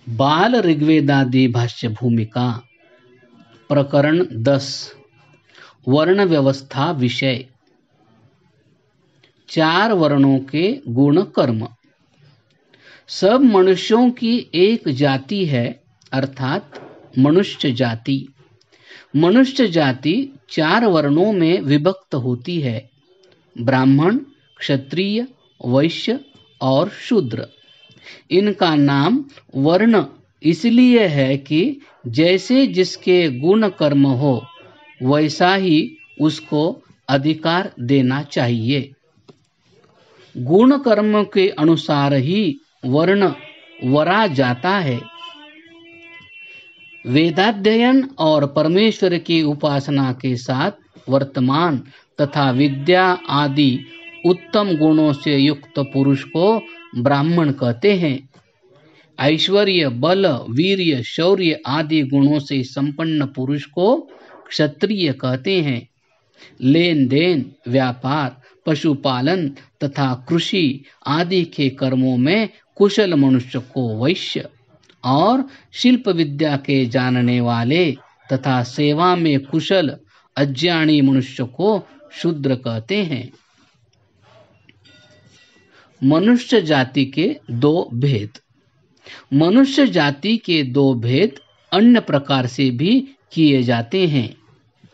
बाल ऋग्वेदादि भाष्य भूमिका प्रकरण 10 वर्ण व्यवस्था विषय। 4 वर्णों के गुण कर्म। सब मनुष्यों की एक जाति है अर्थात मनुष्य जाति। मनुष्य जाति 4 वर्णों में विभक्त होती है, ब्राह्मण, क्षत्रिय, वैश्य और शूद्र। इनका नाम वर्ण इसलिए है कि जैसे जिसके गुण कर्म हो वैसा ही उसको अधिकार देना चाहिए। गुण कर्म के अनुसार ही वर्ण वरा जाता है। वेदाध्ययन और परमेश्वर की उपासना के साथ वर्तमान तथा विद्या आदि उत्तम गुणों से युक्त पुरुष को ब्राह्मण कहते हैं। ऐश्वर्य, बल, वीर्य, शौर्य आदि गुणों से संपन्न पुरुष को क्षत्रिय कहते हैं। लेन देन, व्यापार, पशुपालन तथा कृषि आदि के कर्मों में कुशल मनुष्य को वैश्य और शिल्प विद्या के जानने वाले तथा सेवा में कुशल अज्ञानी मनुष्य को शूद्र कहते हैं। मनुष्य जाति के 2 भेद। मनुष्य जाति के 2 भेद अन्य प्रकार से भी किए जाते हैं,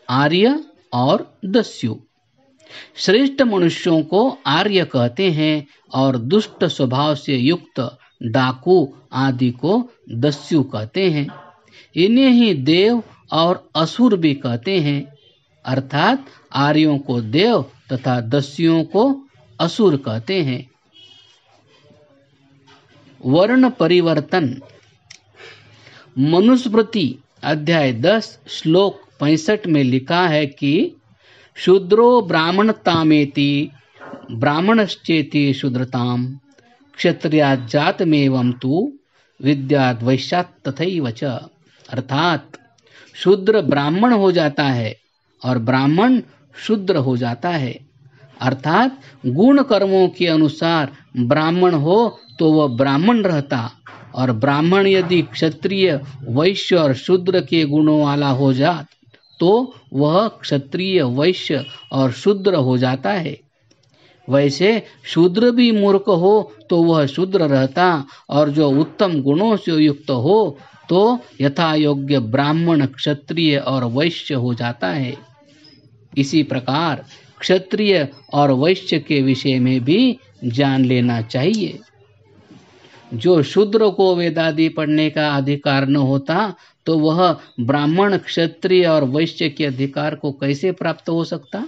आर्य और दस्यु। श्रेष्ठ मनुष्यों को आर्य कहते हैं और दुष्ट स्वभाव से युक्त डाकू आदि को दस्यु कहते हैं। इन्हें ही देव और असुर भी कहते हैं, अर्थात आर्यों को देव तथा दस्युओं को असुर कहते हैं। वर्ण परिवर्तन। मनुस्मृति अध्याय 10 श्लोक 65 में लिखा है कि शूद्रो ब्राह्मणतामेति ब्राह्मणश्चेति शूद्रताम क्षत्रियात् जातमेवं तु विद्याद् वैश्यात् तथैव च। अर्थात शूद्र ब्राह्मण हो जाता है और ब्राह्मण शूद्र हो जाता है। अर्थात गुण कर्मों के अनुसार ब्राह्मण हो तो वह ब्राह्मण रहता और ब्राह्मण यदि क्षत्रिय, वैश्य और शूद्र के गुणों वाला हो जात तो वह क्षत्रिय, वैश्य और शूद्र हो जाता है। वैसे शूद्र भी मूर्ख हो तो वह शूद्र रहता और जो उत्तम गुणों से युक्त हो तो यथा योग्य ब्राह्मण, क्षत्रिय और वैश्य हो जाता है। इसी प्रकार क्षत्रिय और वैश्य के विषय में भी जान लेना चाहिए। जो शूद्र को वेदादि पढ़ने का अधिकार न होता तो वह ब्राह्मण, क्षत्रिय और वैश्य के अधिकार को कैसे प्राप्त हो सकता।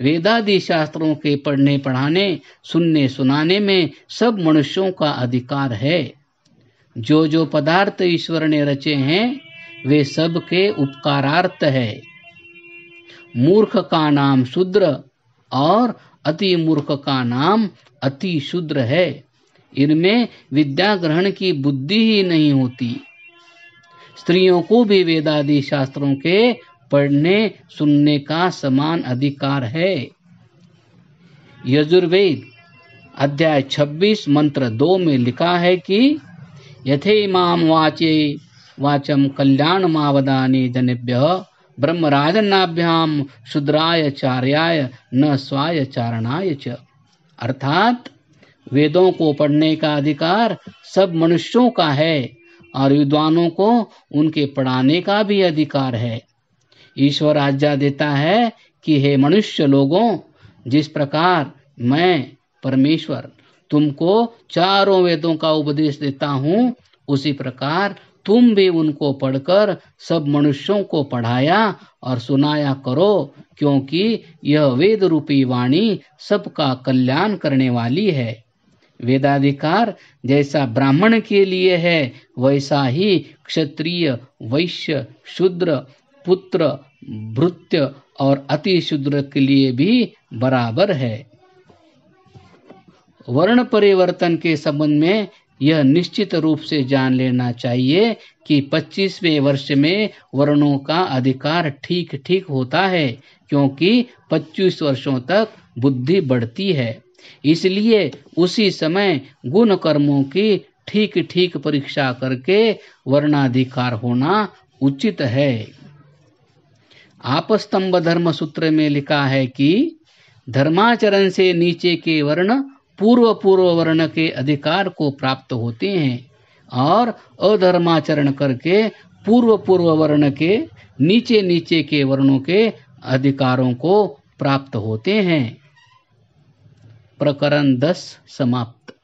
वेदादि शास्त्रों के पढ़ने, पढ़ाने, सुनने, सुनाने में सब मनुष्यों का अधिकार है। जो जो पदार्थ ईश्वर ने रचे हैं वे सब के उपकारार्थ है। मूर्ख का नाम शूद्र और अति मूर्ख का नाम अति शूद्र है। इनमें विद्या ग्रहण की बुद्धि ही नहीं होती। स्त्रियों को भी वेदादि शास्त्रों के पढ़ने सुनने का समान अधिकार है। यजुर्वेद अध्याय 26 मंत्र 2 में लिखा है कि यथेमाम वाचे वाचम कल्याणमावदाने जनेभ्यः ब्रह्मराजन्नाभ्याम शूद्राय चार्याय न स्वाय चारणाय च। अर्थात वेदों को पढ़ने का अधिकार सब मनुष्यों का है और विद्वानों को उनके पढ़ाने का भी अधिकार है। ईश्वर आज्ञा देता है कि हे मनुष्य लोगों, जिस प्रकार मैं परमेश्वर तुमको 4 वेदों का उपदेश देता हूँ उसी प्रकार तुम भी उनको पढ़कर सब मनुष्यों को पढ़ाया और सुनाया करो, क्योंकि यह वेद रूपी वाणी सबका कल्याण करने वाली है। वेदाधिकार जैसा ब्राह्मण के लिए है वैसा ही क्षत्रिय, वैश्य, शूद्र, पुत्र, भृत्य और अति शूद्र के लिए भी बराबर है। वर्ण परिवर्तन के संबंध में यह निश्चित रूप से जान लेना चाहिए कि 25वें वर्ष में वर्णों का अधिकार ठीक ठीक होता है, क्योंकि 25 वर्षों तक बुद्धि बढ़ती है। इसलिए उसी समय गुण कर्मों की ठीक ठीक परीक्षा करके वर्णाधिकार होना उचित है। आपस्तंभ धर्म सूत्र में लिखा है कि धर्माचरण से नीचे के वर्ण पूर्व वर्ण के अधिकार को प्राप्त होते हैं और अधर्माचरण करके पूर्व वर्ण के नीचे के वर्णों के अधिकारों को प्राप्त होते हैं। प्रकरण 10 समाप्त।